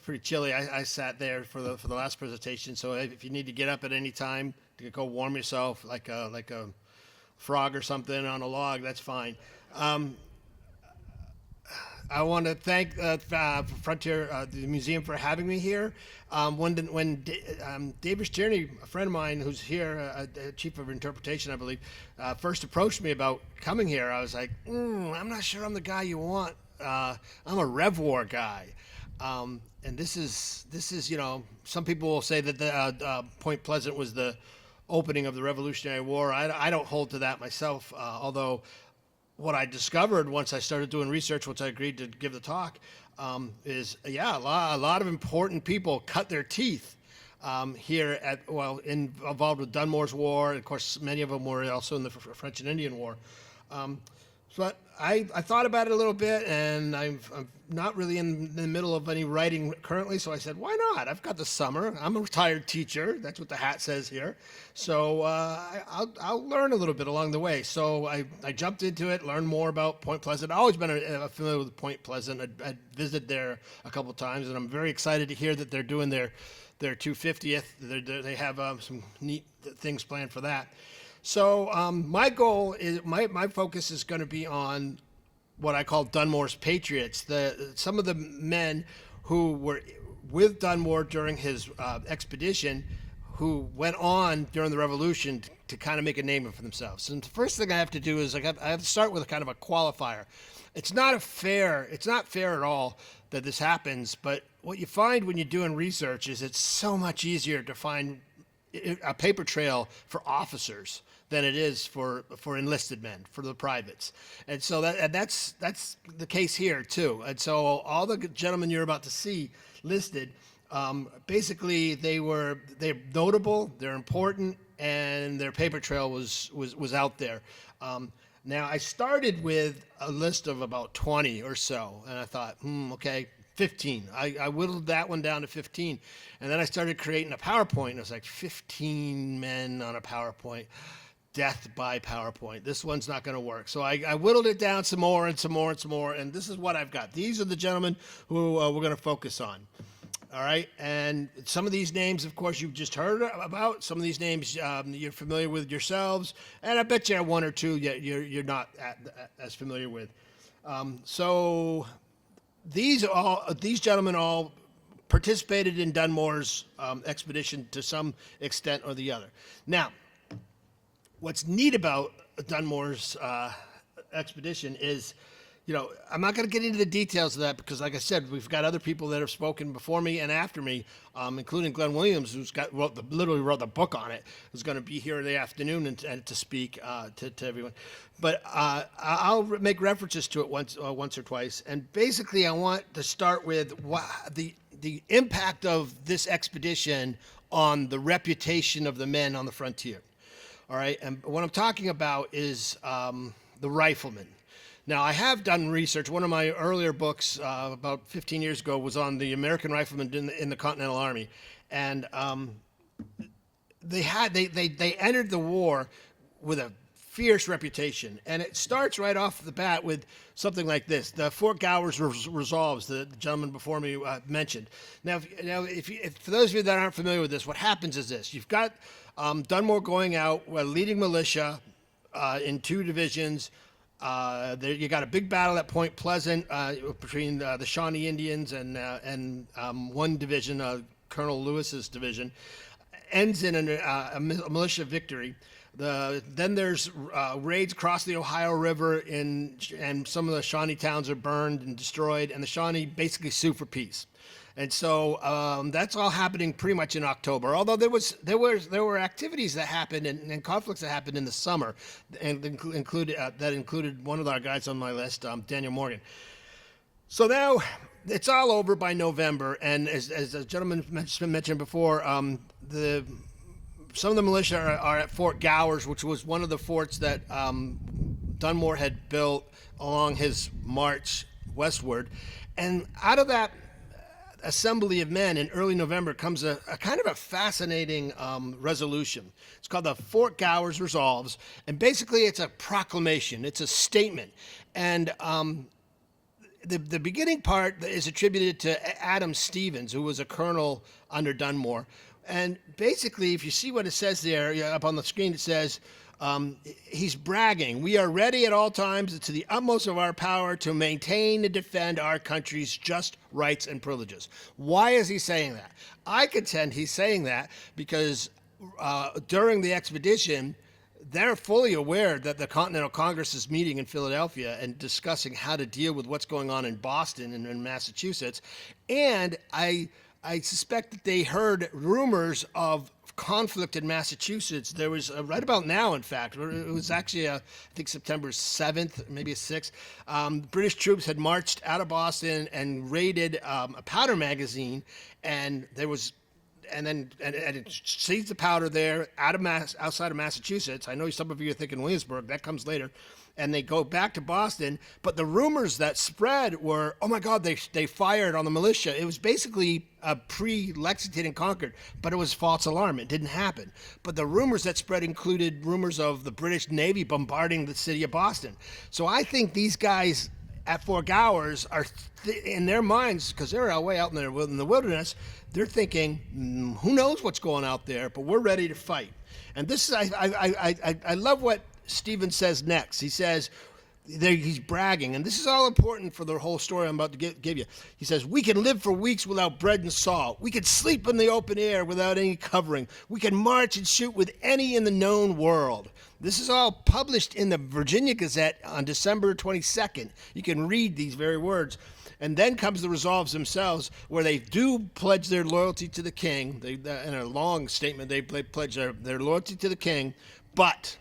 pretty chilly. I sat there for the last presentation. So if you need to get up at any time to go warm yourself, like a frog or something on a log, that's fine. Um, I want to thank Frontier, the museum, for having me here. When Davis Tierney, a friend of mine who's here, chief of interpretation, I believe, first approached me about coming here, I was like, I'm not sure I'm the guy you want. I'm a Rev War guy. And this is, some people will say that the Point Pleasant was the opening of the Revolutionary War. I don't hold to that myself, although what I discovered once I started doing research, once I agreed to give the talk, is a lot of important people cut their teeth here involved with Dunmore's War. Of course, many of them were also in the French and Indian War. But I thought about it a little bit, and I'm not really in the middle of any writing currently, so I said, why not? I've got the summer. I'm a retired teacher. That's what the hat says here. So I'll learn a little bit along the way. So I jumped into it, learned more about Point Pleasant. I've always been familiar with Point Pleasant. I'd visited there a couple of times, and I'm very excited to hear that they're doing their 250th. They have some neat things planned for that. So my goal is my focus is going to be on what I call Dunmore's Patriots. Some of the men who were with Dunmore during his expedition, who went on during the Revolution to kind of make a name for themselves. And the first thing I have to do is I have to start with a kind of a qualifier. It's not fair at all that this happens. But what you find when you're doing research is it's so much easier to find a paper trail for officers than it is for enlisted men, for the privates. And so that's the case here too. And so all the gentlemen you're about to see listed, basically they're notable, they're important, and their paper trail was out there. Now I started with a list of about 20 or so, and I thought, okay, 15. I whittled that one down to 15. And then I started creating a PowerPoint, and it was like 15 men on a PowerPoint. Death by PowerPoint. This one's not going to work. So I whittled it down some more and some more and some more, and this is what I've got. These are the gentlemen who we're going to focus on. All right, and some of these names, of course, you've just heard about. Some of these names you're familiar with yourselves, and I bet you have one or two you're not as familiar with. So these gentlemen all participated in Dunmore's expedition to some extent or the other. Now, what's neat about Dunmore's expedition is, I'm not going to get into the details of that because, like I said, we've got other people that have spoken before me and after me, including Glenn Williams, who's literally wrote the book on it, who's going to be here in the afternoon and to speak to everyone. But I'll make references to it once or twice. And basically, I want to start with the impact of this expedition on the reputation of the men on the frontier. All right, and what I'm talking about is the Riflemen. Now, I have done research. One of my earlier books, about 15 years ago, was on the American Riflemen in the Continental Army, and they entered the war with a fierce reputation, and it starts right off the bat with something like this: the Fort Gowers resolves, the gentleman before me mentioned. Now, if for those of you that aren't familiar with this, what happens is this: you've got Dunmore going out, leading militia in two divisions. You got a big battle at Point Pleasant between the Shawnee Indians and one division, Colonel Lewis's division, ends in a militia victory. Then there's raids across the Ohio River, and some of the Shawnee towns are burned and destroyed, and the Shawnee basically sue for peace. And so that's all happening pretty much in October. Although there were activities that happened and conflicts that happened in the summer, and included one of our guys on my list, Daniel Morgan. So now it's all over by November, and as the gentleman mentioned before, some of the militia are at Fort Gowers, which was one of the forts that Dunmore had built along his march westward, and out of that assembly of men in early November comes a kind of a fascinating resolution. It's called the Fort Gowers Resolves, and basically it's a proclamation, it's a statement, and the beginning part is attributed to Adam Stevens, who was a colonel under Dunmore. And basically, if you see what it says there up on the screen, it says, he's bragging. We are ready at all times to the utmost of our power to maintain and defend our country's just rights and privileges. Why is he saying that? I contend he's saying that because during the expedition, they're fully aware that the Continental Congress is meeting in Philadelphia and discussing how to deal with what's going on in Boston and in Massachusetts. And I suspect that they heard rumors of conflict in Massachusetts. There was right about now, in fact, it was actually I think September 7th, maybe 6th. British troops had marched out of Boston and raided a powder magazine, and there was. And it seized the powder there outside of Massachusetts. I know some of you are thinking Williamsburg. That comes later. And they go back to Boston. But the rumors that spread were, oh, my God, they fired on the militia. It was basically pre-Lexington and Concord, but it was false alarm. It didn't happen. But the rumors that spread included rumors of the British Navy bombarding the city of Boston. So I think these guys at Fort Gowers are in their minds, because they're way out in the wilderness, they're thinking, who knows what's going out there, but we're ready to fight. And this is, I love what Stephen says next. He says, he's bragging, and this is all important for the whole story I'm about to give you. He says, we can live for weeks without bread and salt. We can sleep in the open air without any covering. We can march and shoot with any in the known world. This is all published in the Virginia Gazette on December 22nd. You can read these very words. And then comes the resolves themselves, where they do pledge their loyalty to the king. In a long statement, they pledge their loyalty to the king, but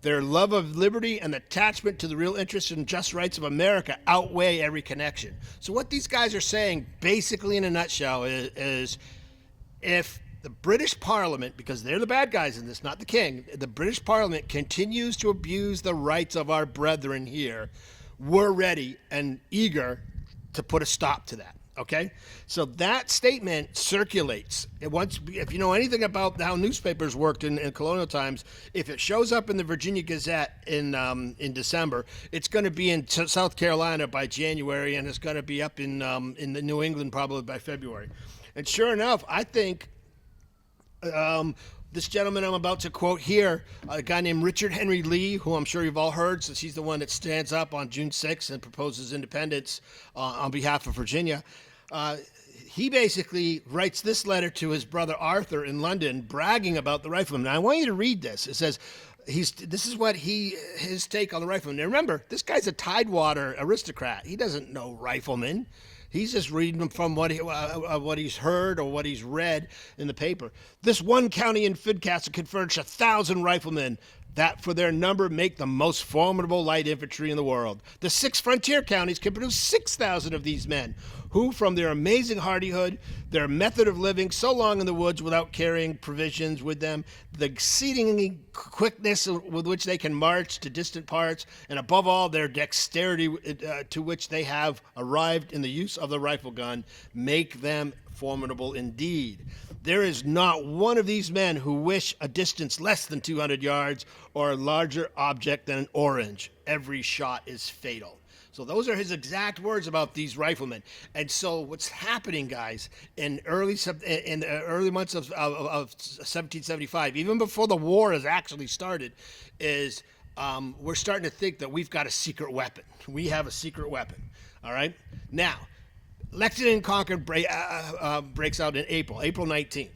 their love of liberty and attachment to the real interests and just rights of America outweigh every connection. So what these guys are saying, basically in a nutshell, is if the British Parliament, because they're the bad guys in this, not the king, the British Parliament continues to abuse the rights of our brethren here, we're ready and eager to put a stop to that. Okay, so that statement circulates. If you know anything about how newspapers worked in colonial times, if it shows up in the Virginia Gazette in December, it's going to be in South Carolina by January, and it's going to be up in the New England probably by February. And sure enough, I think this gentleman I'm about to quote here, a guy named Richard Henry Lee, who I'm sure you've all heard, since he's the one that stands up on June 6th and proposes independence on behalf of Virginia. He basically writes this letter to his brother Arthur in London, bragging about the Riflemen. Now, I want you to read this. It says, this is what his take on the Riflemen. Now, remember, this guy's a Tidewater aristocrat. He doesn't know Riflemen. He's just reading from what he's heard or what he's read in the paper. This one county in Fidcastle can furnish 1,000 riflemen that for their number make the most formidable light infantry in the world. The 6 frontier counties can produce 6,000 of these men, who from their amazing hardihood, their method of living so long in the woods without carrying provisions with them, the exceeding quickness with which they can march to distant parts, and above all, their dexterity to which they have arrived in the use of the rifle gun, make them formidable indeed. There is not one of these men who wish a distance less than 200 yards or a larger object than an orange. Every shot is fatal. So those are his exact words about these riflemen. And so what's happening, guys, in the early months of 1775, even before the war has actually started, is we're starting to think that we've got a secret weapon. We have a secret weapon. All right? Now, Lexington and Concord breaks out in April 19th.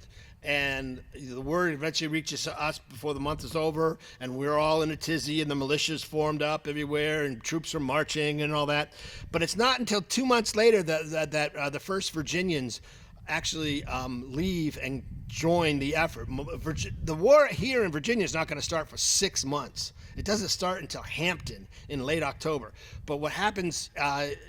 And the word eventually reaches us before the month is over, and we're all in a tizzy, and the militia's formed up everywhere, and troops are marching and all that. But it's not until 2 months later that the first Virginians actually leave and join the effort. The war here in Virginia is not going to start for 6 months. It doesn't start until Hampton in late October. But what happens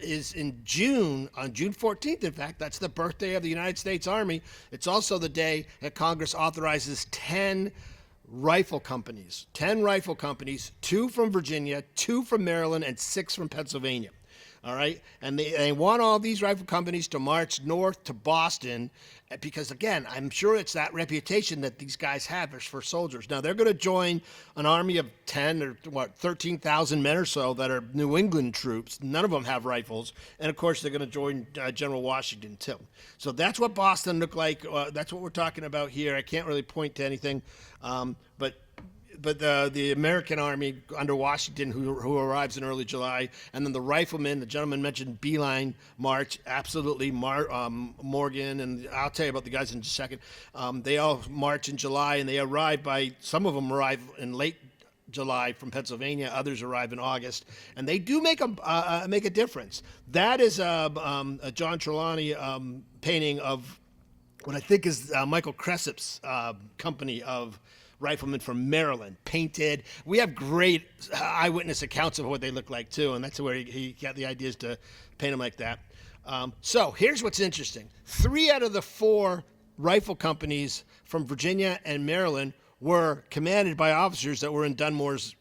is in June, on June 14th, in fact, that's the birthday of the United States Army. It's also the day that Congress authorizes 10 rifle companies, 2 from Virginia, 2 from Maryland, and 6 from Pennsylvania. All right, and they want all these rifle companies to march north to Boston, because again, I'm sure it's that reputation that these guys have as for soldiers. Now they're going to join an army of 10 or 13,000 men or so that are New England troops. None of them have rifles, and of course they're going to join General Washington too. So that's what Boston looked like. That's what we're talking about here. I can't really point to anything, but the American Army under Washington, who arrives in early July, and then the Riflemen, the gentleman mentioned Beeline March, absolutely, Morgan, and I'll tell you about the guys in just a second. They all march in July, and they arrive some of them arrive in late July from Pennsylvania, others arrive in August, and they do make a difference. That is a John Trelawney painting of what I think is Michael Cressip's company of Riflemen from Maryland, painted. We have great eyewitness accounts of what they look like too, and that's where he got the ideas to paint them like that. So here's what's interesting. 3 out of the 4 rifle companies from Virginia and Maryland were commanded by officers that were in Dunmore's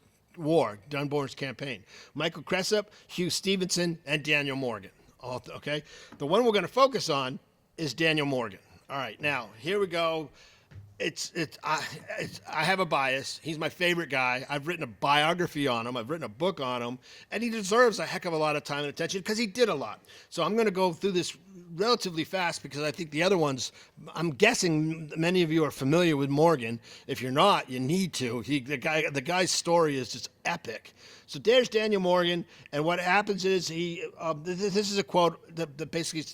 campaign. Michael Cressip, Hugh Stevenson, and Daniel Morgan. Okay? The one we're going to focus on is Daniel Morgan. All right, now, here we go. I have a bias. He's my favorite guy. I've written a biography on him. I've written a book on him, and he deserves a heck of a lot of time and attention because he did a lot. So I'm going to go through this relatively fast because I think the other ones, I'm guessing many of you are familiar with Morgan. If you're not, you need to. The guy's story is just epic. So there's Daniel Morgan, and what happens is this is a quote that basically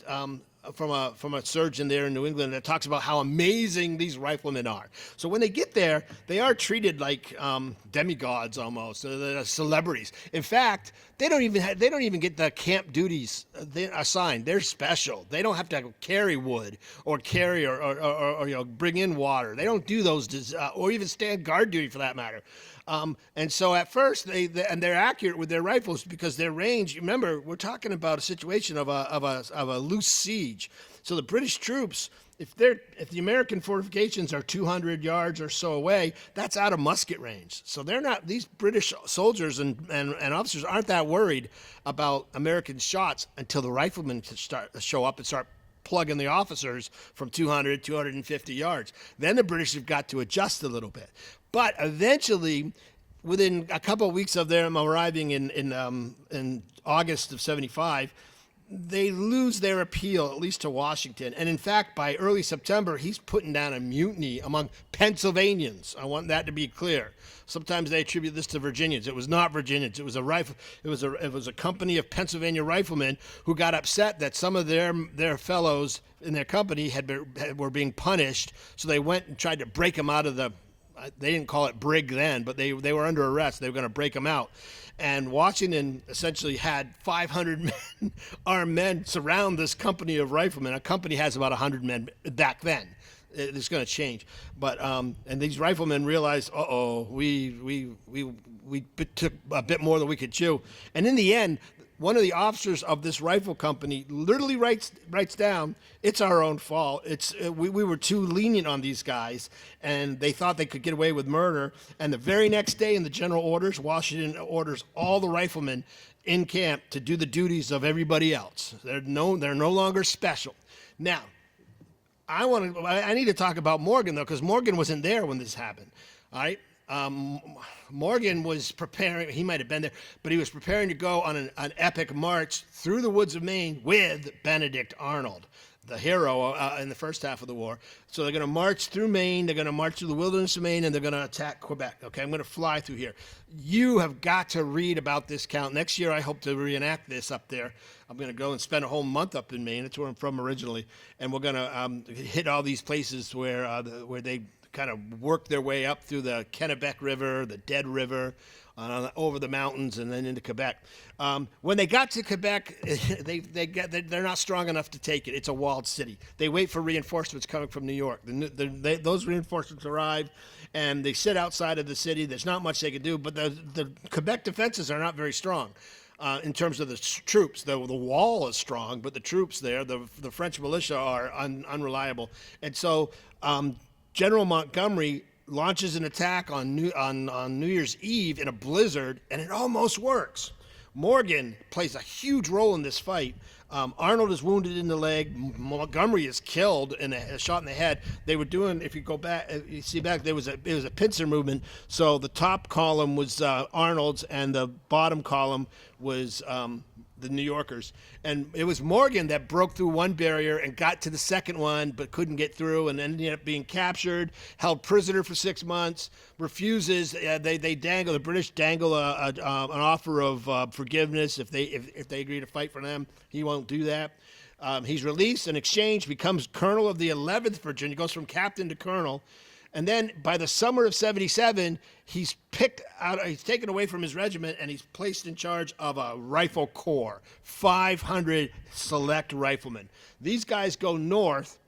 from a surgeon there in New England that talks about how amazing these riflemen are. So when they get there, they are treated like demigods almost, they're celebrities. In fact, they don't even get the camp duties assigned. They're special. They don't have to carry wood or carry or bring in water. They don't do those or even stand guard duty for that matter. And so at first they're accurate with their rifles because their range. Remember, we're talking about a situation of a loose siege. So the British troops, if the American fortifications are 200 yards or so away, that's out of musket range. So they're not. These British soldiers and officers aren't that worried about American shots until the riflemen show up and start plugging the officers from 200, 250 yards. Then the British have got to adjust a little bit. But eventually, within a couple of weeks of them arriving in August of 75, they lose their appeal, at least to Washington. And in fact, by early September, he's putting down a mutiny among Pennsylvanians. I want that to be clear. Sometimes they attribute this to Virginians. It was not Virginians. It was a company of Pennsylvania riflemen who got upset that some of their fellows in their company were being punished. So they went and tried to break them out of they didn't call it brig then, but they were under arrest. They were going to break them out. And Washington essentially had 500 armed men surround this company of riflemen. A company has about 100 men back then. It's going to change. But and these riflemen realized, we took a bit more than we could chew. And in the end, one of the officers of this rifle company literally writes down, "It's our own fault. We were too lenient on these guys, and they thought they could get away with murder." And the very next day, in the general orders, Washington orders all the riflemen in camp to do the duties of everybody else. They're no longer special. Now, I need to talk about Morgan though, because Morgan wasn't there when this happened. All right. Morgan was preparing, he might have been there, but he was preparing to go on an epic march through the woods of Maine with Benedict Arnold, the hero in the first half of the war. So they're going to march through Maine, they're going to march through the wilderness of Maine, and they're going to attack Quebec. Okay, I'm going to fly through here. You have got to read about this count. Next year, I hope to reenact this up there. I'm going to go and spend a whole month up in Maine. That's where I'm from originally. And we're going to hit all these places where they kind of work their way up through the Kennebec River, the Dead River, over the mountains, and then into Quebec. When they got to Quebec, they're not strong enough to take it. It's a walled city. They wait for reinforcements coming from New York. Those reinforcements arrive, and they sit outside of the city. There's not much they can do, but the Quebec defenses are not very strong. In terms of the troops, the wall is strong, but the troops there, the French militia, are unreliable. And so General Montgomery launches an attack on New Year's Eve in a blizzard, and it almost works. Morgan plays a huge role in this fight. Arnold is wounded in the leg. Montgomery is killed in a shot in the head. They were doing, if you go back, you see back, it was a pincer movement. So the top column was Arnold's, and the bottom column was the New Yorkers. And it was Morgan that broke through one barrier and got to the second one, but couldn't get through, and ended up being captured, held prisoner for 6 months, refuses. The British dangle an offer of forgiveness if they agree to fight for them. He won't do that. He's released in exchange, becomes colonel of the 11th Virginia, goes from captain to colonel. And then by the summer of 77, he's taken away from his regiment, and he's placed in charge of a rifle corps, 500 select riflemen. These guys go north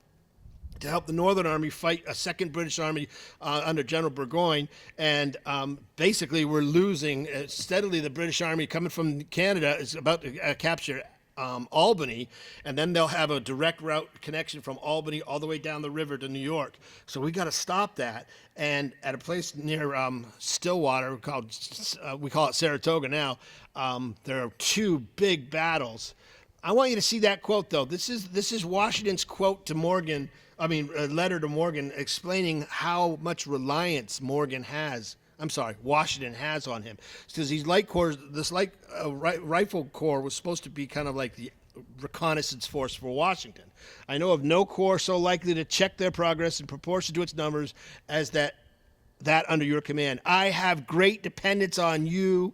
to help the Northern Army fight a second British Army under General Burgoyne, and basically we're losing steadily. The British Army coming from Canada is about to capture Albany, and then they'll have a direct route connection from Albany all the way down the river to New York. So we got to stop that. And at a place near Stillwater, we call it Saratoga now, there are two big battles. I want you to see that quote, though. This is Washington's quote to Morgan. A letter to Morgan explaining how much reliance Washington has on him, because these light corps, rifle corps was supposed to be kind of like the reconnaissance force for Washington. I know of no corps so likely to check their progress in proportion to its numbers as that under your command. I have great dependence on you,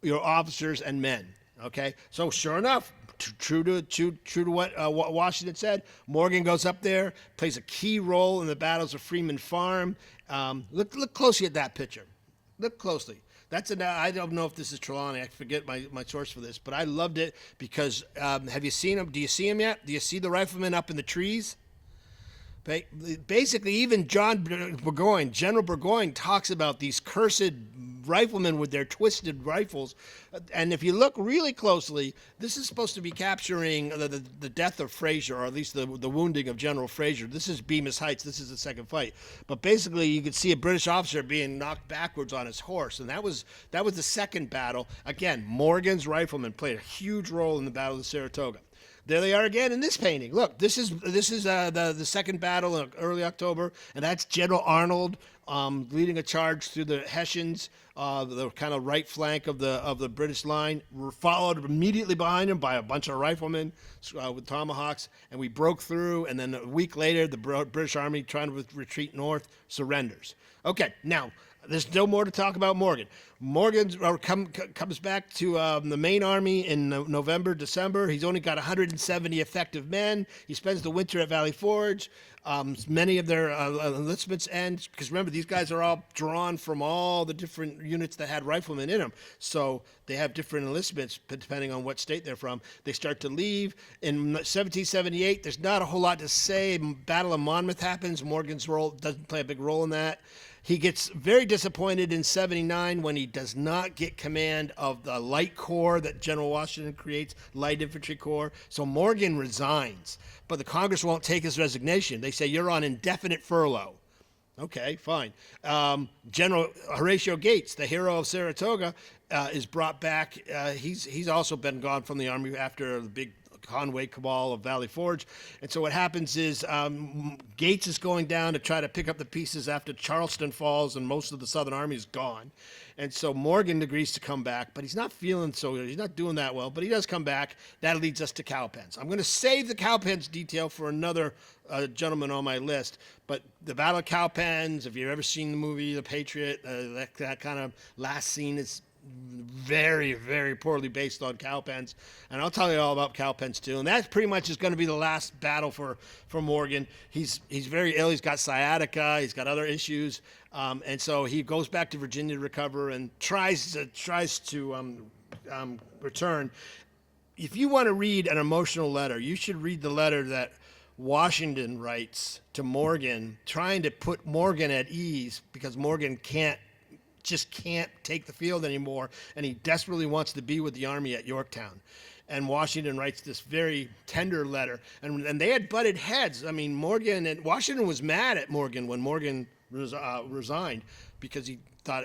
your officers and men. Okay, so sure enough, true to what Washington said, Morgan goes up there, plays a key role in the battles of Freeman Farm. Look closely at that picture. Look closely. I don't know if this is Trelawney. I forget my source for this, but I loved it because have you seen him? Do you see him yet? Do you see the riflemen up in the trees? Basically, even General Burgoyne talks about these cursed riflemen with their twisted rifles. And if you look really closely, this is supposed to be capturing the death of Fraser, or at least the wounding of General Fraser. This is Bemis Heights. This is the second fight. But basically, you could see a British officer being knocked backwards on his horse. And that was the second battle. Again, Morgan's riflemen played a huge role in the Battle of Saratoga. There they are again in this painting. Look, this is the second battle in early October, and that's General Arnold leading a charge through the Hessians, the kind of right flank of the British line. We're followed immediately behind him by a bunch of riflemen with tomahawks, and we broke through. And then a week later, the British Army, trying to retreat north, surrenders. Okay, now there's still more to talk about Morgan. Morgan comes back to the Maine Army in November, December. He's only got 170 effective men. He spends the winter at Valley Forge. Many of their enlistments end, because remember, these guys are all drawn from all the different units that had riflemen in them. So they have different enlistments depending on what state they're from. They start to leave. In 1778, there's not a whole lot to say. Battle of Monmouth happens. Morgan's role doesn't play a big role in that. He gets very disappointed in 79 when he does not get command of the light corps that General Washington creates, light infantry corps. So Morgan resigns, but the Congress won't take his resignation. They say, you're on indefinite furlough. Okay, fine. General Horatio Gates, the hero of Saratoga, is brought back. He's also been gone from the Army after the big Conway cabal of Valley Forge. And so what happens is Gates is going down to try to pick up the pieces after Charleston falls and most of the Southern Army is gone. And so Morgan agrees to come back, but he's not feeling so good. He's not doing that well, but he does come back. That leads us to Cowpens. I'm going to save the Cowpens detail for another gentleman on my list, but the Battle of Cowpens, if you've ever seen the movie The Patriot, that kind of last scene is very, very poorly based on Cowpens, and I'll tell you all about Cowpens too. And that pretty much is going to be the last battle for Morgan. He's very ill. He's got sciatica. He's got other issues, and so he goes back to Virginia to recover and tries to return. If you want to read an emotional letter, you should read the letter that Washington writes to Morgan, trying to put Morgan at ease because Morgan can't take the field anymore, and he desperately wants to be with the Army at Yorktown. And Washington writes this very tender letter, and they had butted heads. I mean, Washington was mad at Morgan when Morgan resigned, because he thought,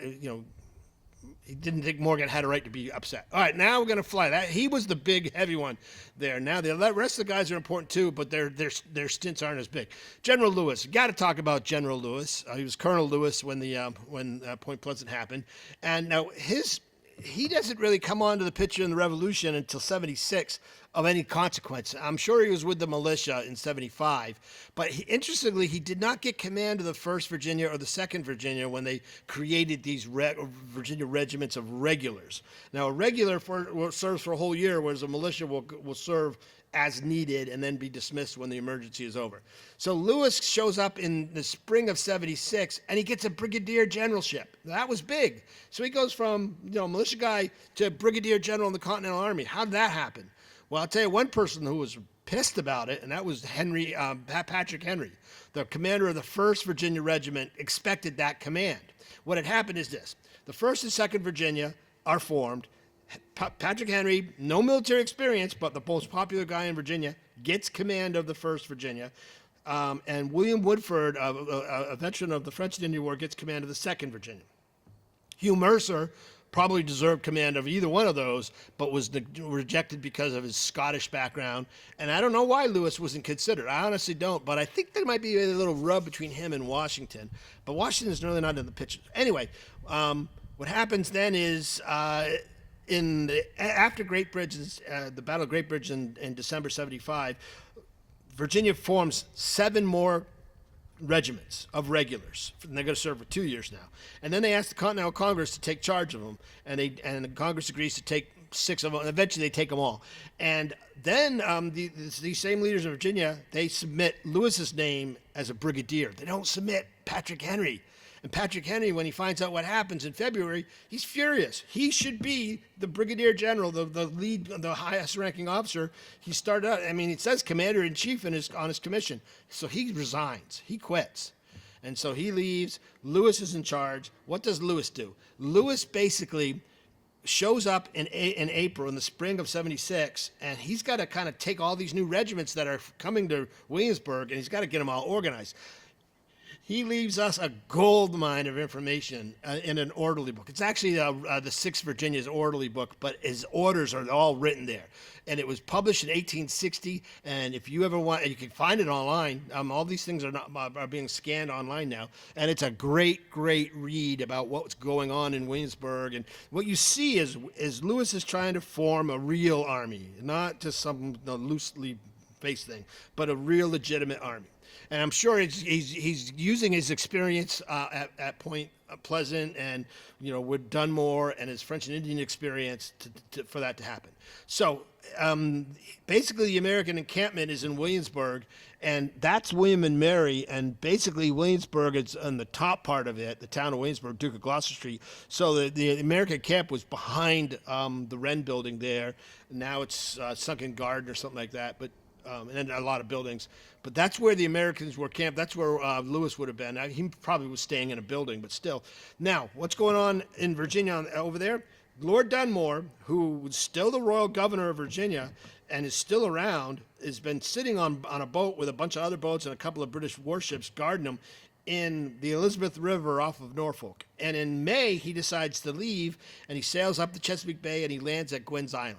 he didn't think Morgan had a right to be upset. All right, now we're going to fly. That he was the big, heavy one there. Now the rest of the guys are important too, but their stints aren't as big. General Lewis, you got to talk about General Lewis. He was Colonel Lewis when Point Pleasant happened, and now he doesn't really come onto the picture in the Revolution until 76 of any consequence. I'm sure he was with the militia in 75, but interestingly, he did not get command of the 1st Virginia or the 2nd Virginia when they created these Virginia regiments of regulars. Now, a regular serves for a whole year, whereas a militia will serve as needed and then be dismissed when the emergency is over. So Lewis shows up in the spring of 76 and he gets a brigadier generalship. That was big. So he goes from militia guy to brigadier general in the Continental Army. How did that happen? Well, I'll tell you one person who was pissed about it, and that was Patrick Henry. The commander of the 1st Virginia Regiment expected that command. What had happened is this. The 1st and 2nd Virginia are formed. Patrick Henry, no military experience, but the most popular guy in Virginia, gets command of the 1st Virginia. And William Woodford, a veteran of the French and Indian War, gets command of the 2nd Virginia. Hugh Mercer probably deserved command of either one of those, but was rejected because of his Scottish background. And I don't know why Lewis wasn't considered. I honestly don't, but I think there might be a little rub between him and Washington. But Washington's really not in the picture. Anyway, what happens then is after Great Bridge, the Battle of Great Bridge in December 75, Virginia forms 7 more regiments of regulars. And they're going to serve for 2 years now. And then they ask the Continental Congress to take charge of them, and the Congress agrees to take 6 of them, and eventually they take them all. And then these same leaders in Virginia, they submit Lewis's name as a brigadier. They don't submit Patrick Henry. And Patrick Henry, when he finds out what happens in February, he's furious. He should be the brigadier general, the lead, the highest ranking officer. He started out, it says commander-in-chief on his commission. So he resigns. He quits. And so he leaves. Lewis is in charge. What does Lewis do? Lewis basically shows up in April, in the spring of 76, and he's got to kind of take all these new regiments that are coming to Williamsburg, and he's got to get them all organized. He leaves us a gold mine of information in an orderly book. It's actually the 6th Virginia's orderly book, but his orders are all written there. And it was published in 1860, and if you ever want, you can find it online. All these things are being scanned online now, and it's a great, great read about what's going on in Williamsburg. And what you see is Lewis is trying to form a real army, not just some loosely based thing, but a real legitimate army. And I'm sure he's using his experience at Point Pleasant and with Dunmore and his French and Indian experience for that to happen. So basically, the American encampment is in Williamsburg, and that's William and Mary. And basically, Williamsburg is on the top part of it, the town of Williamsburg, Duke of Gloucester Street. So the American camp was behind the Wren building there. Now it's Sunken Garden or something like that. But and then a lot of buildings. But that's where the Americans were camped. That's where Lewis would have been. He probably was staying in a building, but still. Now, what's going on in Virginia over there? Lord Dunmore, who was still the royal governor of Virginia and is still around, has been sitting on a boat with a bunch of other boats and a couple of British warships guarding him in the Elizabeth River off of Norfolk. And in May, he decides to leave, and he sails up the Chesapeake Bay, and he lands at Gwen's Island.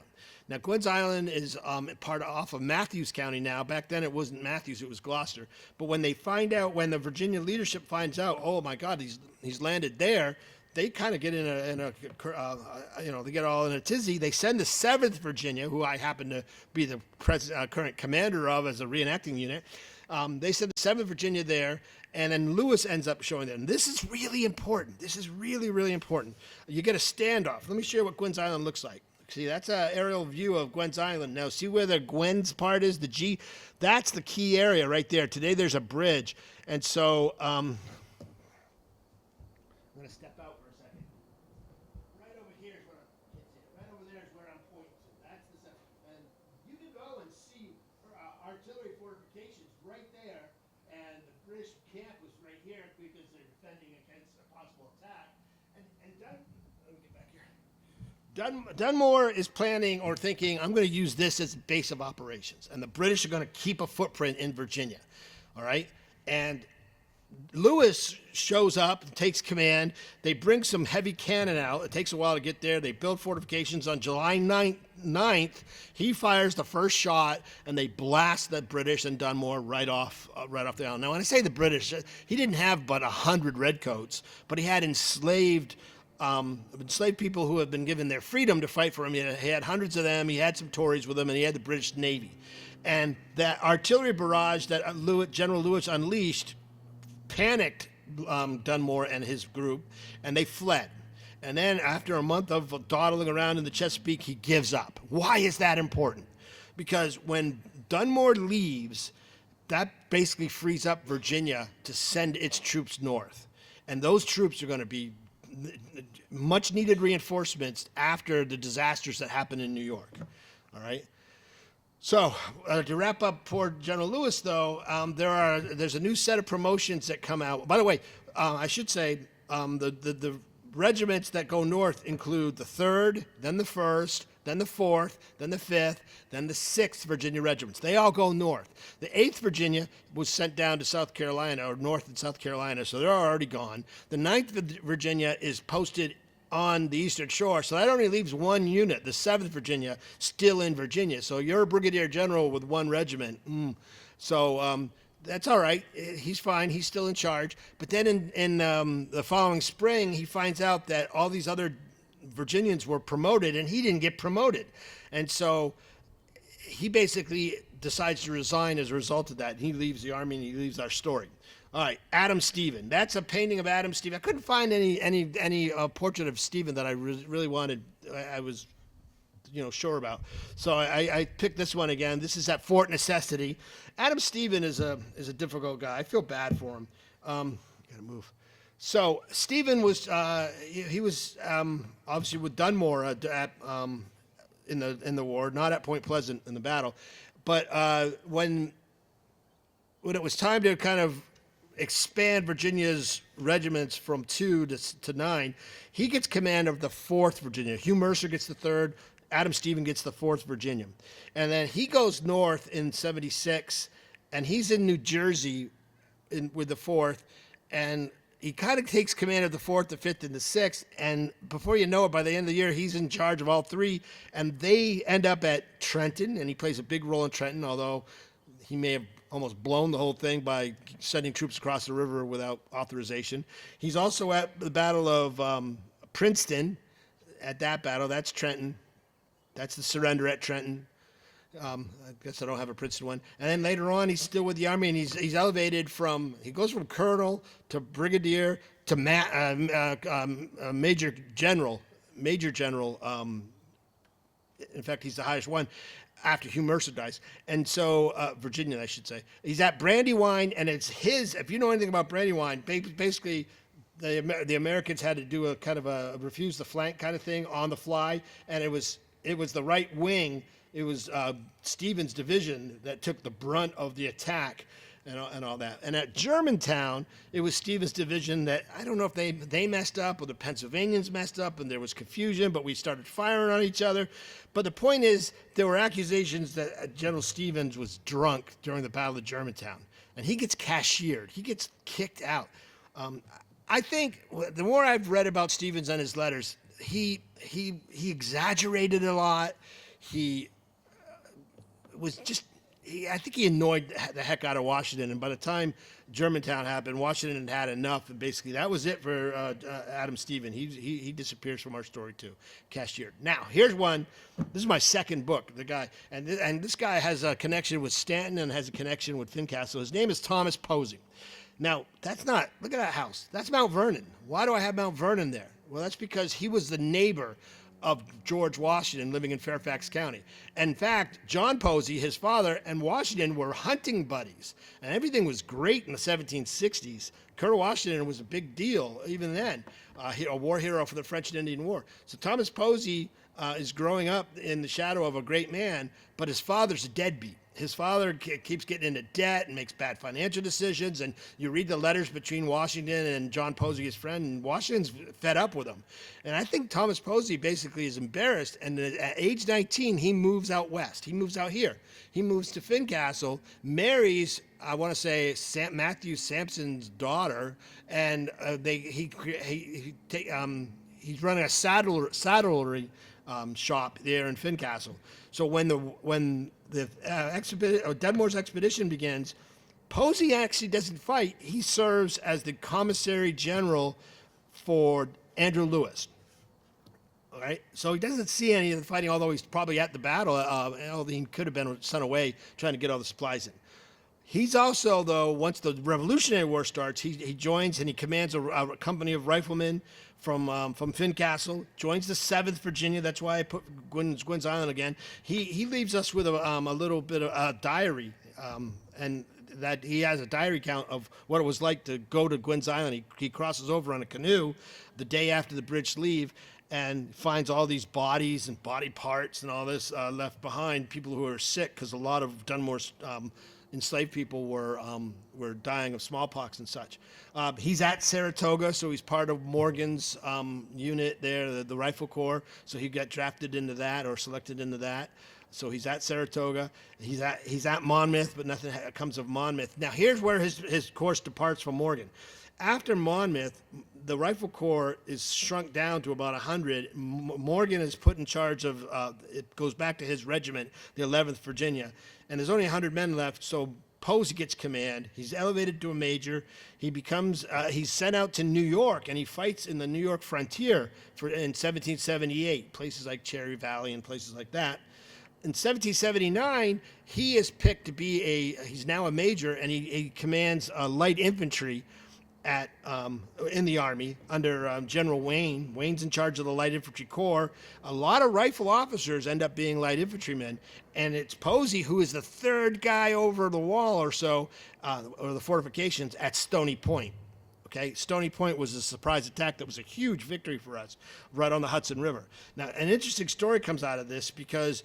Now, Gwen's Island is off of Matthews County now. Back then, it wasn't Matthews; it was Gloucester. But when the Virginia leadership finds out, oh my God, he's landed there, they kind of get they get all in a tizzy. They send the 7th Virginia, who I happen to be the current commander of as a reenacting unit. They send the 7th Virginia there, and then Lewis ends up showing them. This is really important. This is really, really important. You get a standoff. Let me show you what Gwen's Island looks like. See, that's an aerial view of Gwen's Island. Now, see where the Gwen's part is, the G? That's the key area right there. Today, there's a bridge. And so, I'm going to step out for a second. Right over here is where right over there is where I'm pointing to. That's the center. And you can go and see artillery fortifications right there. And the British camp was right here because they're defending against a possible attack. And let me get back here. Dunmore is planning or thinking, I'm going to use this as a base of operations. And the British are going to keep a footprint in Virginia. All right? And Lewis shows up, takes command. They bring some heavy cannon out. It takes a while to get there. They build fortifications on July 9th. He fires the first shot, and they blast the British and Dunmore right off the island. Now, when I say the British, he didn't have but 100 redcoats, but he had enslaved people who had been given their freedom to fight for him. He had hundreds of them. He had some Tories with him, and he had the British Navy. And that artillery barrage that General Lewis unleashed panicked Dunmore and his group, and they fled. And then after a month of dawdling around in the Chesapeake, he gives up. Why is that important? Because when Dunmore leaves, that basically frees up Virginia to send its troops north. And those troops are going to be much needed reinforcements after the disasters that happened in New York. All right. So to wrap up poor General Lewis, though, there's a new set of promotions that come out. By the way, I should say the regiments that go north include the 3rd, then the 1st, then the 4th, then the 5th, then the 6th Virginia regiments. They all go north. The 8th Virginia was sent down to South Carolina, or north in South Carolina, so they're already gone. The 9th Virginia is posted on the Eastern Shore, so that only leaves one unit, the 7th Virginia, still in Virginia. So you're a brigadier general with one regiment. So that's all right. He's fine. He's still in charge. But then in the following spring, he finds out that all these other Virginians were promoted, and he didn't get promoted. And so he basically decides to resign as a result of that. He leaves the army, and he leaves our story. All right, Adam Stephen. That's a painting of Adam Stephen. I couldn't find any portrait of Stephen that I really wanted. I was, sure about. So I picked this one again. This is at Fort Necessity. Adam Stephen is a difficult guy. I feel bad for him. Gotta move. So Stephen was he was obviously with Dunmore in the war, not at Point Pleasant in the battle, but when it was time to kind of expand Virginia's regiments from 2 to 9, he gets command of the 4th Virginia. Hugh Mercer gets the 3rd. Adam Stephen gets the 4th Virginia. And then he goes north in 76, and he's in New Jersey with the 4th, and he kind of takes command of the 4th, the 5th, and the 6th, and before you know it, by the end of the year, he's in charge of all 3, and they end up at Trenton, and he plays a big role in Trenton, although he may have almost blown the whole thing by sending troops across the river without authorization. He's also at the Battle of Princeton. At that battle, that's Trenton. That's the surrender at Trenton. I guess I don't have a Princeton one. And then later on, he's still with the Army, and he's elevated he goes from colonel to brigadier to major general. In fact, he's the highest one after Hugh Mercer dies. And so, Virginian, I should say. He's at Brandywine, and it's his, if you know anything about Brandywine, basically the Americans had to do a kind of a refuse the flank kind of thing on the fly, and it was the right wing. It was Stephen's division that took the brunt of the attack and all that. And at Germantown, it was Stephen's division that, I don't know if they messed up or the Pennsylvanians messed up and there was confusion, but we started firing on each other. But the point is, there were accusations that General Stevens was drunk during the Battle of Germantown. And he gets cashiered. He gets kicked out. I think the more I've read about Stevens and his letters, he exaggerated a lot. He was just, I think he annoyed the heck out of Washington. And by the time Germantown happened, Washington had enough. And basically that was it for Adam Stephen. He disappears from our story too, cashiered. Now, here's one. This is my second book, the guy. And this guy has a connection with Stanton and has a connection with Fincastle. His name is Thomas Posey. Now, that's not, look at that house. That's Mount Vernon. Why do I have Mount Vernon there? Well, that's because he was the neighbor of George Washington living in Fairfax County. In fact, John Posey, his father, and Washington were hunting buddies, and everything was great in the 1760s. Colonel Washington was a big deal even then, a war hero for the French and Indian War. So Thomas Posey is growing up in the shadow of a great man, but his father's a deadbeat. His father keeps getting into debt and makes bad financial decisions. And you read the letters between Washington and John Posey, his friend, and Washington's fed up with him. And I think Thomas Posey basically is embarrassed. And at age 19, he moves out west. He moves out here. He moves to Fincastle, marries, I want to say, Matthew Sampson's daughter, and he's running a saddlery shop there in Fincastle. So when the Dunmore's expedition begins, Posey actually doesn't fight. He serves as the commissary general for Andrew Lewis. All right, so he doesn't see any of the fighting, although he's probably at the battle. He could have been sent away trying to get all the supplies in. He's also, though, once the Revolutionary War starts, he joins and he commands a company of riflemen from Fincastle, joins the 7th Virginia. That's why I put Gwynn's Island again. He leaves us with a little bit of a diary, and that he has a diary count of what it was like to go to Gwynn's Island. He crosses over on a canoe the day after the British leave and finds all these bodies and body parts and all this left behind, people who are sick, because a lot of Dunmore's enslaved people were dying of smallpox and such. He's at Saratoga, so he's part of Morgan's unit there, the Rifle Corps. So he got drafted into that or selected into that. So he's at Saratoga. He's at Monmouth, but nothing comes of Monmouth. Now here's where his course departs from Morgan. After Monmouth, the Rifle Corps is shrunk down to about 100. Morgan is put in charge of, it goes back to his regiment, the 11th Virginia, and there's only 100 men left, so Posey gets command. He's elevated to a major. He becomes, he's sent out to New York, and he fights in the New York frontier in 1778, places like Cherry Valley and places like that. In 1779, he is picked to be he's now a major, and he commands light infantry in the Army under General Wayne. Wayne's in charge of the Light Infantry Corps. A lot of rifle officers end up being light infantrymen, and it's Posey who is the third guy over the wall or so, or the fortifications at Stony Point. Okay, Stony Point was a surprise attack that was a huge victory for us right on the Hudson River. Now, an interesting story comes out of this because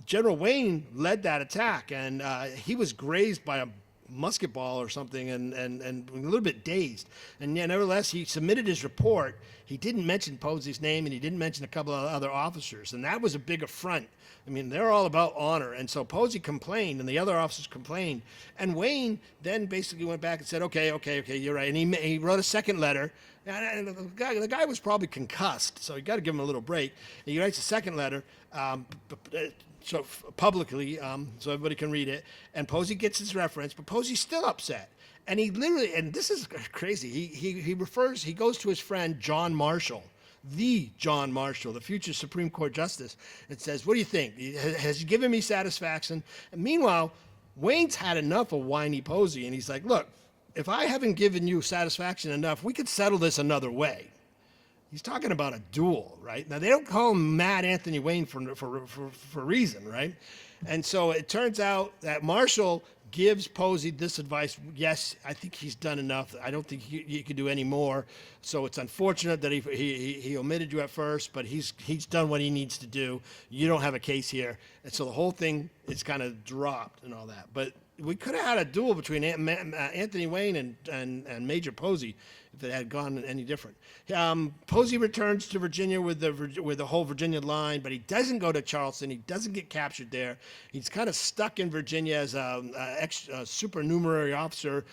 General Wayne led that attack, and he was grazed by a musket ball or something and a little bit dazed. And yeah, nevertheless, he submitted his report. He didn't mention Posey's name, and he didn't mention a couple of other officers. And that was a big affront. I mean, they're all about honor. And so Posey complained, and the other officers complained. And Wayne then basically went back and said, okay, you're right. And he wrote a second letter. And the guy was probably concussed, so you got to give him a little break. And he writes a second letter, so publicly, so everybody can read it. And Posey gets his reference, but Posey's still upset. And he literally, and this is crazy, he goes to his friend John Marshall, the future Supreme Court Justice, and says, what do you think? Has he given me satisfaction? And meanwhile, Wayne's had enough of whiny Posey, and he's like, look, if I haven't given you satisfaction enough, we could settle this another way. He's talking about a duel, right? Now, they don't call him Mad Anthony Wayne for a reason, right? And so it turns out that Marshall gives Posey this advice. Yes, I think he's done enough. I don't think he could do any more. So it's unfortunate that he omitted you at first, but he's done what he needs to do. You don't have a case here. And so the whole thing is kind of dropped and all that. But we could have had a duel between Anthony Wayne and Major Posey if it had gone any different. Posey returns to Virginia with the whole Virginia line, but he doesn't go to Charleston. He doesn't get captured there. He's kind of stuck in Virginia as a supernumerary officer,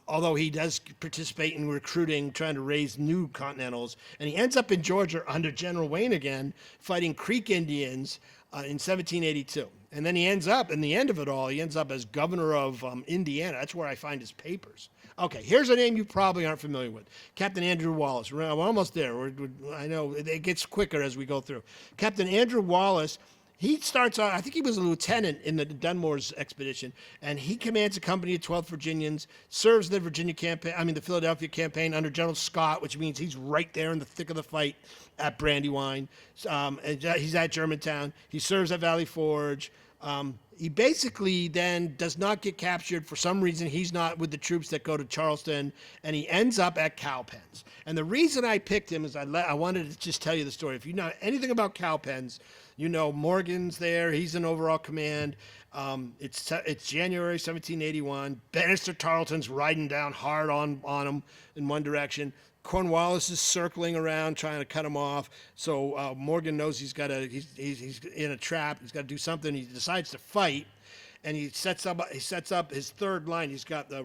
although he does participate in recruiting, trying to raise new Continentals. And he ends up in Georgia under General Wayne again, fighting Creek Indians in 1782. And then he ends up, in the end of it all, he ends up as governor of Indiana. That's where I find his papers. Okay, here's a name you probably aren't familiar with. Captain Andrew Wallace. We're almost there. I know it gets quicker as we go through. Captain Andrew Wallace, he starts out, I think he was a lieutenant in the Dunmore's expedition, and he commands a company of 12 Virginians, serves the the Philadelphia campaign under General Scott, which means he's right there in the thick of the fight at Brandywine. And he's at Germantown. He serves at Valley Forge. He basically then does not get captured. For some reason, he's not with the troops that go to Charleston, and he ends up at Cowpens. And the reason I picked him is I wanted to just tell you the story. If you know anything about Cowpens, you know Morgan's there. He's in overall command. It's January 1781. Bannister Tarleton's riding down hard on him in one direction. Cornwallis is circling around trying to cut him off. So Morgan knows he's in a trap. He's got to do something. He decides to fight, and he sets up his third line. He's got the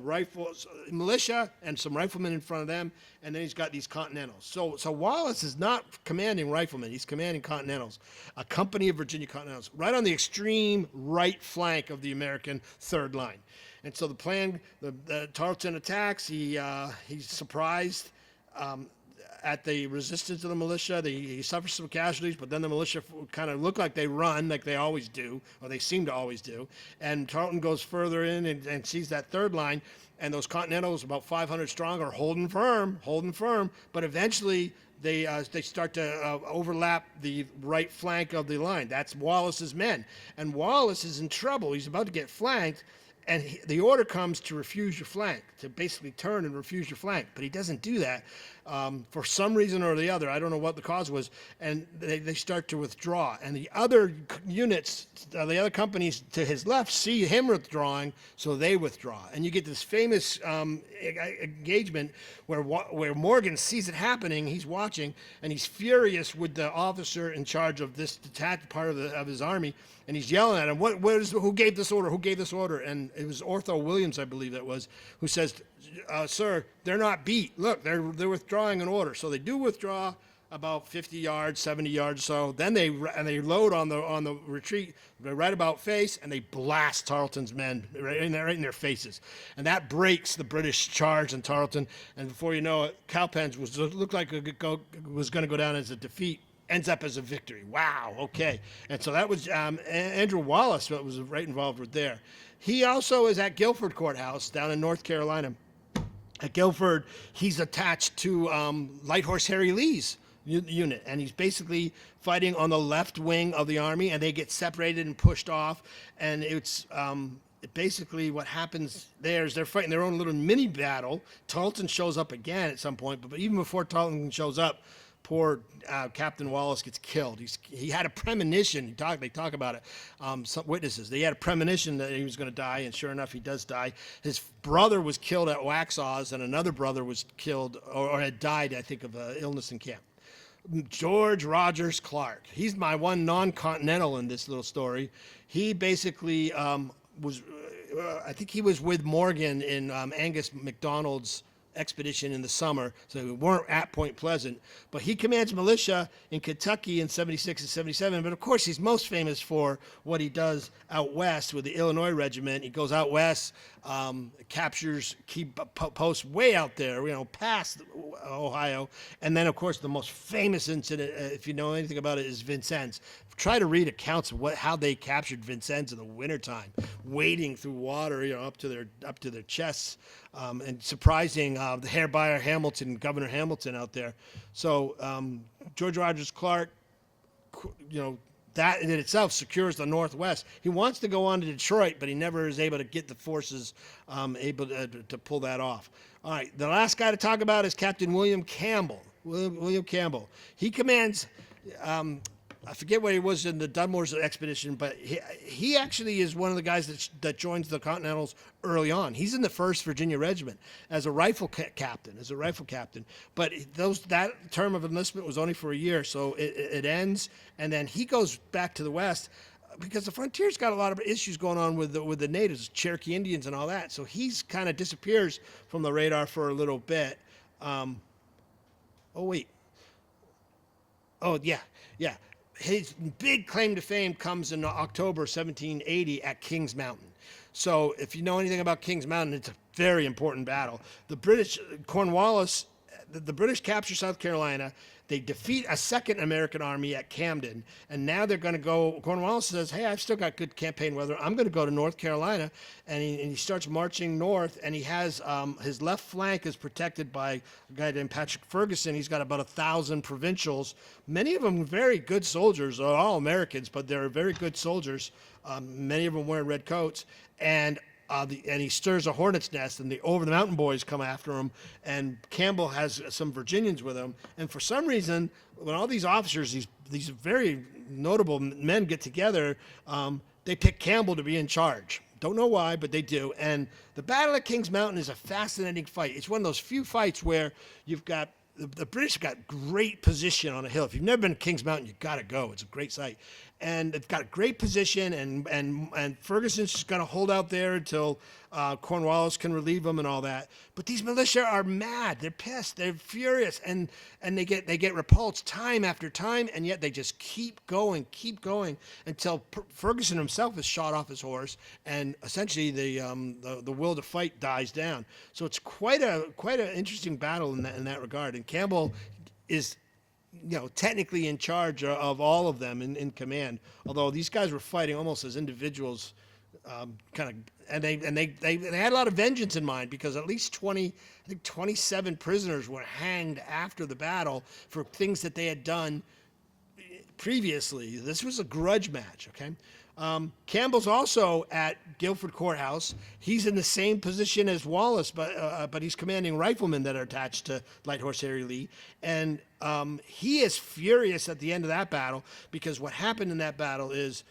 militia and some riflemen in front of them, and then he's got these Continentals. So Wallace is not commanding riflemen. He's commanding Continentals, a company of Virginia Continentals, right on the extreme right flank of the American third line. And so the plan, the Tarleton attacks. He's surprised at the resistance of the militia. He suffers some casualties, but then the militia kind of look like they run, like they always do, or they seem to always do. And Tarleton goes further in and sees that third line, and those Continentals, about 500 strong, are holding firm. But eventually they start to overlap the right flank of the line. That's Wallace's men. And Wallace is in trouble. He's about to get flanked. And the order comes to refuse your flank, to basically turn and refuse your flank. But he doesn't do that for some reason or the other. I don't know what the cause was. And they start to withdraw. And the other units, the other companies to his left, see him withdrawing, so they withdraw. And you get this famous engagement where Morgan sees it happening. He's watching, and he's furious with the officer in charge of this detached part of his army. And he's yelling at him, who gave this order? Who gave this order? And it was Ortho Williams, I believe that was, who says, sir, they're not beat. Look, they're withdrawing an order. So they do withdraw about 50 yards, 70 yards or so. Then they load on the retreat right about face, and they blast Tarleton's men right in their faces. And that breaks the British charge in Tarleton. And before you know it, Cowpens looked like it was going to go down as a defeat. Ends up as a victory. Wow, okay. And so that was Andrew Wallace that was right involved with there. He also is at Guilford Courthouse down in North Carolina. At Guilford, he's attached to Light Horse Harry Lee's unit, and he's basically fighting on the left wing of the army, and they get separated and pushed off, and it's basically what happens there is they're fighting their own little mini battle. Tarleton shows up again at some point, but even before Tarleton shows up, poor Captain Wallace gets killed. He had a premonition. They talk about it. Some witnesses. They had a premonition that he was going to die, and sure enough, he does die. His brother was killed at Waxhaws, and another brother was killed or had died, I think, of illness in camp. George Rogers Clark. He's my one non-Continental in this little story. He basically was, I think he was with Morgan in Angus MacDonald's expedition in the summer, so we weren't at Point Pleasant, but he commands militia in Kentucky in 76 and 77. But of course, he's most famous for what he does out west with the Illinois Regiment. He goes out west, captures key posts way out there, past Ohio. And then, of course, the most famous incident, if you know anything about it, is Vincennes. Try to read accounts of how they captured Vincennes in the wintertime, wading through water, up to their chests, and surprising the hair buyer Hamilton, Governor Hamilton out there. So George Rogers Clark, that in itself secures the Northwest. He wants to go on to Detroit, but he never is able to get the forces able to pull that off. All right, the last guy to talk about is Captain William Campbell. William Campbell. He commands. I forget where he was in the Dunmore's expedition, but he actually is one of the guys that joins the Continentals early on. He's in the 1st Virginia Regiment as a rifle captain. But that term of enlistment was only for a year, so it ends, and then he goes back to the West because the frontier's got a lot of issues going on with the natives, Cherokee Indians and all that. So he's kind of disappears from the radar for a little bit. His big claim to fame comes in October 1780 at Kings Mountain. So if you know anything about Kings Mountain, it's a very important battle. The British, Cornwallis the British capture South Carolina. They defeat a second American army at Camden, and now they're going to go. Cornwallis says, "Hey, I've still got good campaign weather. I'm going to go to North Carolina," and he starts marching north. And he has his left flank is protected by a guy named Patrick Ferguson. He's got about 1,000 provincials, many of them very good soldiers. They're all Americans, but they're very good soldiers. Many of them wearing red coats, and he stirs a hornet's nest, and the over the mountain boys come after him, and Campbell has some Virginians with him, and for some reason, when all these officers, these very notable men get together, they pick Campbell to be in charge. Don't know why, but they do. And the Battle of Kings Mountain is a fascinating fight. It's one of those few fights where you've got the British have got great position on a hill. If you've never been to Kings Mountain, you've got to go. It's a great site. And they've got a great position, and Ferguson's just going to hold out there until Cornwallis can relieve them and all that. But these militia are mad. They're pissed. They're furious, and they get repulsed time after time, and yet they just keep going until Ferguson himself is shot off his horse, and essentially the will to fight dies down. So it's quite an interesting battle in that regard. And Campbell is, technically in charge of all of them in command. Although these guys were fighting almost as individuals, and they had a lot of vengeance in mind, because at least 27 prisoners were hanged after the battle for things that they had done previously. This was a grudge match. Okay. Campbell's also at Guilford Courthouse. He's in the same position as Wallace, but he's commanding riflemen that are attached to Light Horse Harry Lee. And he is furious at the end of that battle, because what happened in that battle is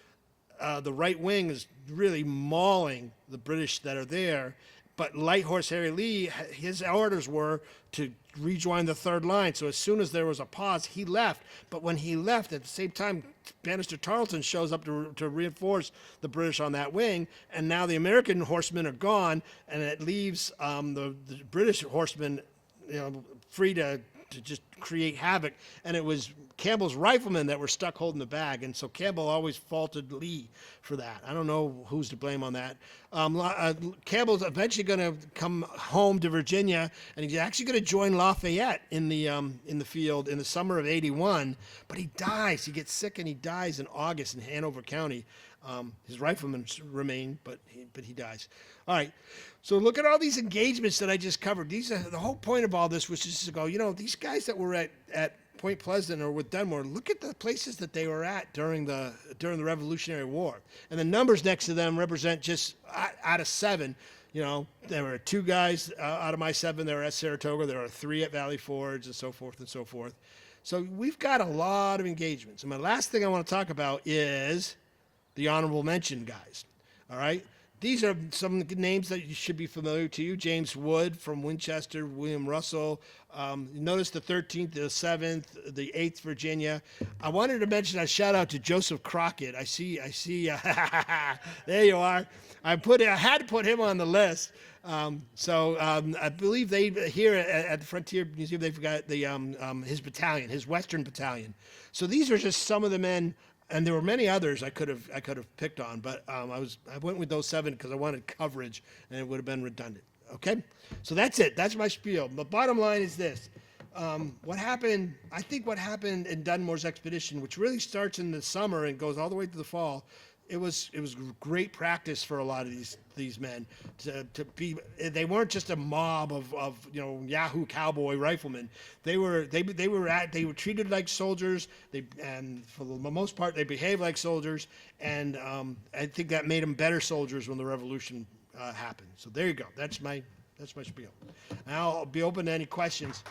the right wing is really mauling the British that are there. But Light Horse Harry Lee, his orders were to rejoin the third line. So as soon as there was a pause, he left. But when he left, at the same time, Bannister Tarleton shows up to reinforce the British on that wing. And now the American horsemen are gone, and it leaves the British horsemen free to just create havoc. And it was Campbell's riflemen that were stuck holding the bag, and so Campbell always faulted Lee for that. I don't know who's to blame on that. Campbell's eventually going to come home to Virginia, and he's actually going to join Lafayette in the field in the summer of '81. But he dies. He gets sick, and he dies in August in Hanover County. His riflemen remain, but he dies. All right. So look at all these engagements that I just covered. The whole point of all this was just to go, these guys that were at Point Pleasant or with Dunmore, look at the places that they were at during the Revolutionary War. And the numbers next to them represent just out of 7. There were 2 guys out of my 7 that were at Saratoga. There are 3 at Valley Forge, and so forth and so forth. So we've got a lot of engagements. And my last thing I want to talk about is the honorable mention guys. All right? These are some names that should be familiar to you. James Wood from Winchester, William Russell. Notice the 13th, the 7th, the 8th Virginia. I wanted to mention a shout out to Joseph Crockett. I see. There you are. I had to put him on the list. I believe they here at the Frontier Museum, they've got his battalion, his Western Battalion. So these are just some of the men. And there were many others I could have picked on, but I went with those 7 because I wanted coverage, and it would have been redundant. Okay, so that's it. That's my spiel. The bottom line is this: what happened? I think what happened in Dunmore's expedition, which really starts in the summer and goes all the way to the fall. It was great practice for a lot of these men to be. They weren't just a mob of Yahoo cowboy riflemen. They were treated like soldiers. And for the most part they behaved like soldiers. And I think that made them better soldiers when the revolution happened. So there you go. That's my spiel. Now I'll be open to any questions.